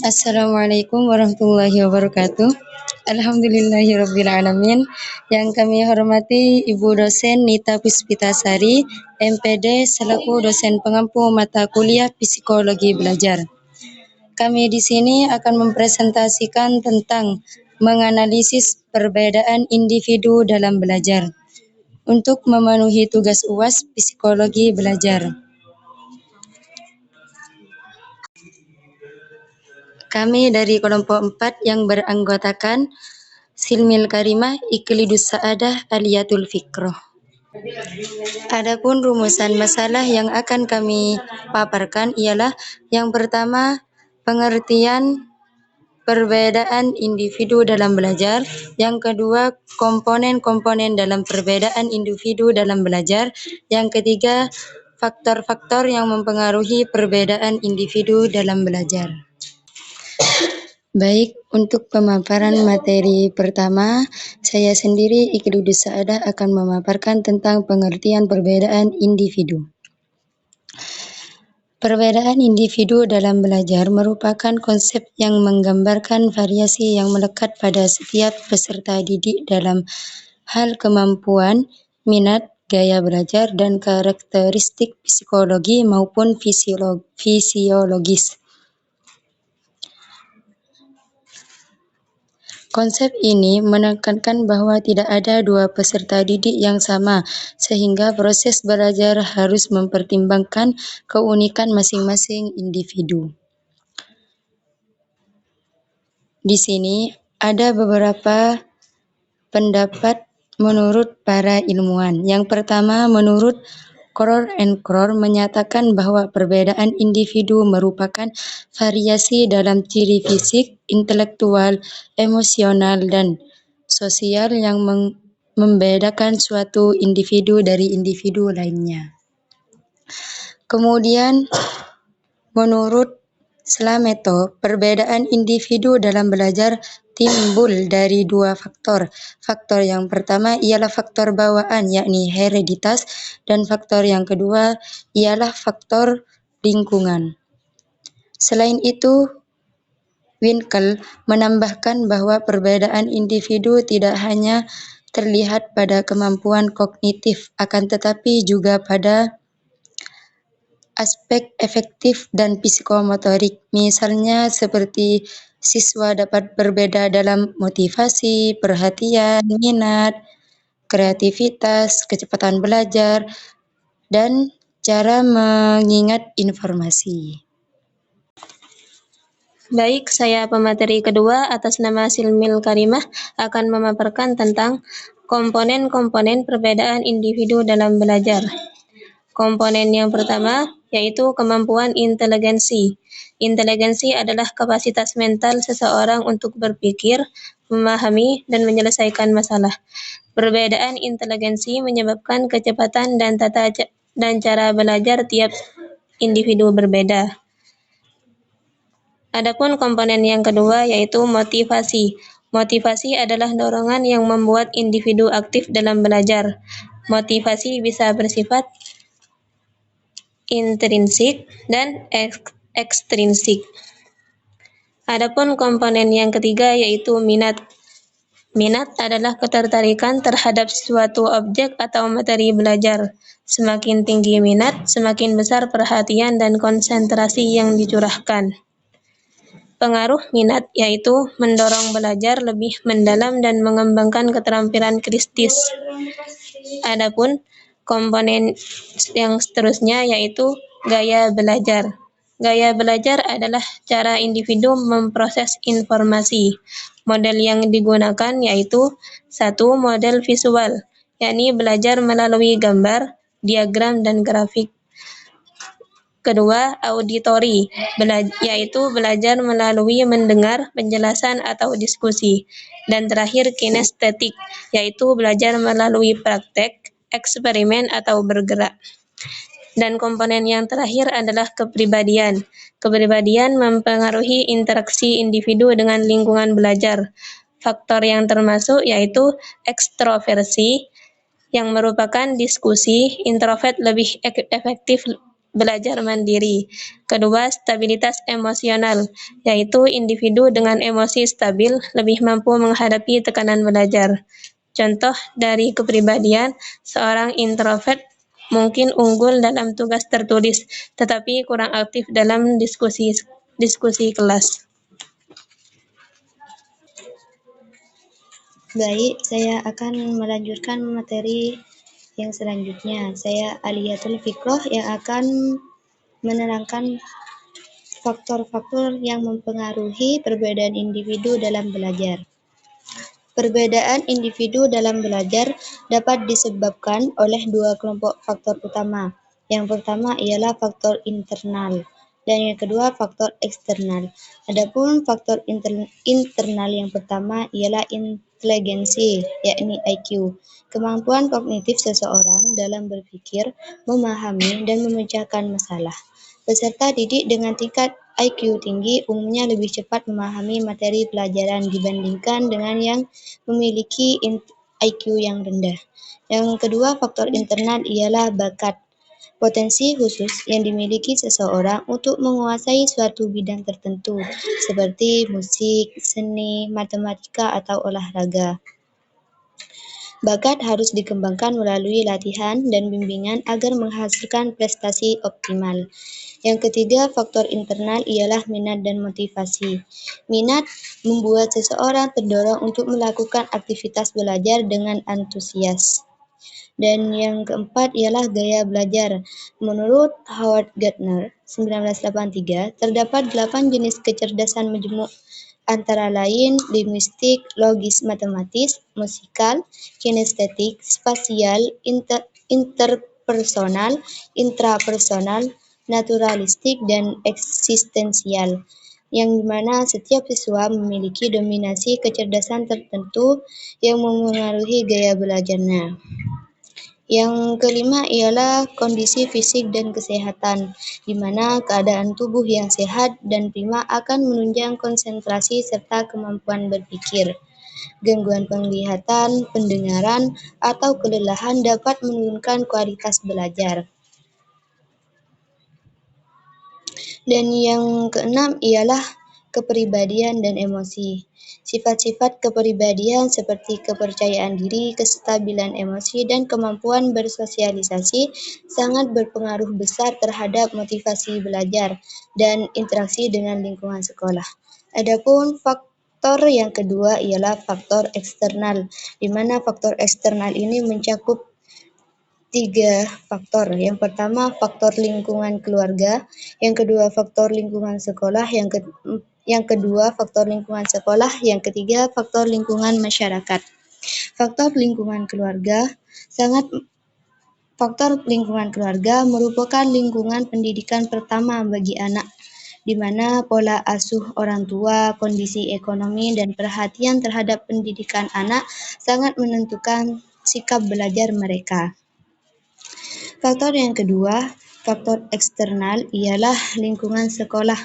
Assalamualaikum warahmatullahi wabarakatuh. Alhamdulillahirrabbilalamin. Yang kami hormati Ibu dosen Nita Puspitasari, MPD selaku dosen pengampu mata kuliah Psikologi Belajar. Kami di sini akan mempresentasikan tentang menganalisis perbedaan individu dalam belajar untuk memenuhi tugas UAS Psikologi Belajar. Kami dari kelompok 4 yang beranggotakan Silmil Karimah, Iklidus Sa'adah, Aliyatul Fikroh. Adapun rumusan masalah yang akan kami paparkan ialah yang pertama, pengertian perbedaan individu dalam belajar. Yang kedua, komponen-komponen dalam perbedaan individu dalam belajar. Yang ketiga, faktor-faktor yang mempengaruhi perbedaan individu dalam belajar. Baik, untuk pemaparan materi pertama, saya sendiri Iklidus Sa'adah akan memaparkan tentang pengertian perbedaan individu. Perbedaan individu dalam belajar merupakan konsep yang menggambarkan variasi yang melekat pada setiap peserta didik dalam hal kemampuan, minat, gaya belajar, dan karakteristik psikologi maupun fisiologis. Konsep ini menekankan bahwa tidak ada dua peserta didik yang sama, sehingga proses belajar harus mempertimbangkan keunikan masing-masing individu. Di sini ada beberapa pendapat menurut para ilmuwan. Yang pertama, menurut Kroll and Kroll menyatakan bahwa perbedaan individu merupakan variasi dalam ciri fisik, intelektual, emosional, dan sosial yang membedakan suatu individu dari individu lainnya. Kemudian, menurut Slameto, perbedaan individu dalam belajar timbul dari dua faktor. Faktor yang pertama ialah faktor bawaan, yakni hereditas, dan faktor yang kedua ialah faktor lingkungan. Selain itu, Winkel menambahkan bahwa perbedaan individu tidak hanya terlihat pada kemampuan kognitif, akan tetapi juga pada aspek efektif dan psikomotorik, misalnya seperti siswa dapat berbeda dalam motivasi, perhatian, minat, kreativitas, kecepatan belajar, dan cara mengingat informasi. Baik, saya pemateri kedua atas nama Silmil Karimah akan memaparkan tentang komponen-komponen perbedaan individu dalam belajar. Komponen yang pertama yaitu kemampuan inteligensi. Inteligensi adalah kapasitas mental seseorang untuk berpikir, memahami, dan menyelesaikan masalah. Perbedaan inteligensi menyebabkan kecepatan dan cara belajar tiap individu berbeda. Adapun komponen yang kedua yaitu motivasi. Motivasi adalah dorongan yang membuat individu aktif dalam belajar. Motivasi bisa bersifat intrinsik dan ekstrinsik. Adapun komponen yang ketiga yaitu minat. Minat adalah ketertarikan terhadap suatu objek atau materi belajar. Semakin tinggi minat, semakin besar perhatian dan konsentrasi yang dicurahkan. Pengaruh minat yaitu mendorong belajar lebih mendalam dan mengembangkan keterampilan kritis. Adapun komponen yang seterusnya yaitu gaya belajar. Gaya belajar adalah cara individu memproses informasi. Model yang digunakan yaitu 1. Model visual, yakni belajar melalui gambar, diagram, dan grafik. Kedua, auditori, yaitu belajar melalui mendengar, penjelasan, atau diskusi. Dan terakhir, kinestetik, yaitu belajar melalui praktek, eksperimen, atau bergerak. Dan komponen yang terakhir adalah kepribadian. Kepribadian mempengaruhi interaksi individu dengan lingkungan belajar. Faktor yang termasuk yaitu ekstroversi, yang merupakan diskusi, introvert lebih efektif belajar mandiri. Kedua, stabilitas emosional, yaitu individu dengan emosi stabil lebih mampu menghadapi tekanan belajar. Contoh dari kepribadian, seorang introvert mungkin unggul dalam tugas tertulis, tetapi kurang aktif dalam diskusi kelas. Baik, saya akan melanjutkan materi yang selanjutnya. Saya Aliyatul Fikroh yang akan menerangkan faktor-faktor yang mempengaruhi perbedaan individu dalam belajar. Perbedaan individu dalam belajar dapat disebabkan oleh dua kelompok faktor utama. Yang pertama ialah faktor internal dan yang kedua faktor eksternal. Adapun faktor internal yang pertama ialah inteligensi, yakni IQ. Kemampuan kognitif seseorang dalam berpikir, memahami, dan memecahkan masalah. Peserta didik dengan tingkat IQ tinggi umumnya lebih cepat memahami materi pelajaran dibandingkan dengan yang memiliki IQ yang rendah. Yang kedua, faktor internal ialah bakat. Potensi khusus yang dimiliki seseorang untuk menguasai suatu bidang tertentu, seperti musik, seni, matematika, atau olahraga. Bakat harus dikembangkan melalui latihan dan bimbingan agar menghasilkan prestasi optimal. Yang ketiga, faktor internal ialah minat dan motivasi. Minat membuat seseorang terdorong untuk melakukan aktivitas belajar dengan antusias. Dan yang keempat ialah gaya belajar. Menurut Howard Gardner, 1983, terdapat 8 jenis kecerdasan majmuk, antara lain linguistik, logis matematis, musikal, kinestetik, spasial, interpersonal, intrapersonal, naturalistik, dan eksistensial, yang dimana setiap siswa memiliki dominasi kecerdasan tertentu yang memengaruhi gaya belajarnya. Yang kelima ialah kondisi fisik dan kesehatan, di mana keadaan tubuh yang sehat dan prima akan menunjang konsentrasi serta kemampuan berpikir. Gangguan penglihatan, pendengaran, atau kelelahan dapat menurunkan kualitas belajar. Dan yang keenam ialah kepribadian dan emosi. Sifat-sifat kepribadian seperti kepercayaan diri, kestabilan emosi, dan kemampuan bersosialisasi sangat berpengaruh besar terhadap motivasi belajar dan interaksi dengan lingkungan sekolah. Adapun faktor yang kedua ialah faktor eksternal, di mana faktor eksternal ini mencakup 3 faktor. Yang pertama, faktor lingkungan keluarga. Yang kedua, faktor lingkungan sekolah. Yang kedua, faktor lingkungan sekolah. Yang ketiga, faktor lingkungan masyarakat. Faktor lingkungan keluarga merupakan lingkungan pendidikan pertama bagi anak, di mana pola asuh orang tua, kondisi ekonomi, dan perhatian terhadap pendidikan anak sangat menentukan sikap belajar mereka. Faktor yang kedua, faktor eksternal, ialah lingkungan sekolah,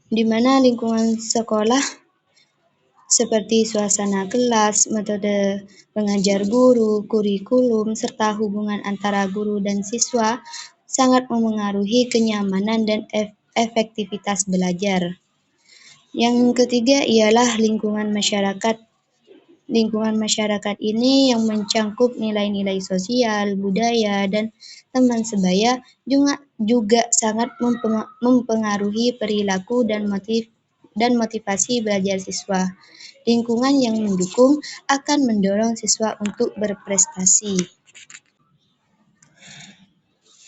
di mana lingkungan sekolah seperti suasana kelas, metode mengajar guru, kurikulum, serta hubungan antara guru dan siswa sangat memengaruhi kenyamanan dan efektivitas belajar. Yang ketiga ialah lingkungan masyarakat. Lingkungan masyarakat ini yang mencangkup nilai-nilai sosial, budaya, dan teman sebaya juga sangat mempengaruhi perilaku dan motivasi belajar siswa. Lingkungan yang mendukung akan mendorong siswa untuk berprestasi.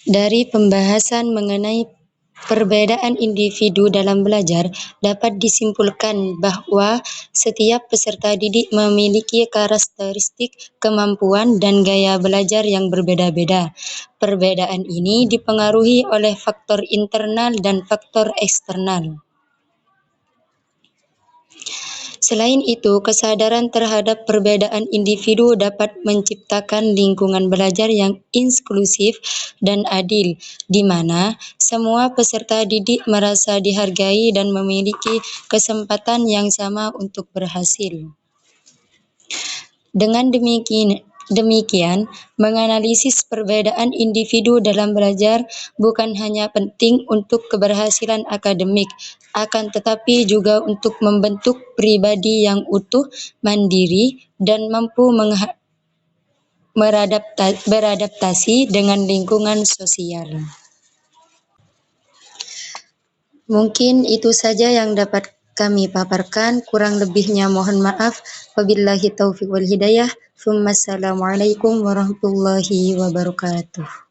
Dari pembahasan mengenai perbedaan individu dalam belajar, dapat disimpulkan bahwa setiap peserta didik memiliki karakteristik, kemampuan, dan gaya belajar yang berbeda-beda. Perbedaan ini dipengaruhi oleh faktor internal dan faktor eksternal. Selain itu, kesadaran terhadap perbedaan individu dapat menciptakan lingkungan belajar yang inklusif dan adil, di mana semua peserta didik merasa dihargai dan memiliki kesempatan yang sama untuk berhasil. Dengan demikian, menganalisis perbedaan individu dalam belajar bukan hanya penting untuk keberhasilan akademik, akan tetapi juga untuk membentuk pribadi yang utuh, mandiri, dan mampu beradaptasi dengan lingkungan sosial. Mungkin itu saja yang dapat kami paparkan, kurang lebihnya mohon maaf. Wabillahi taufiq wal hidayah. Assalamualaikum warahmatullahi wabarakatuh.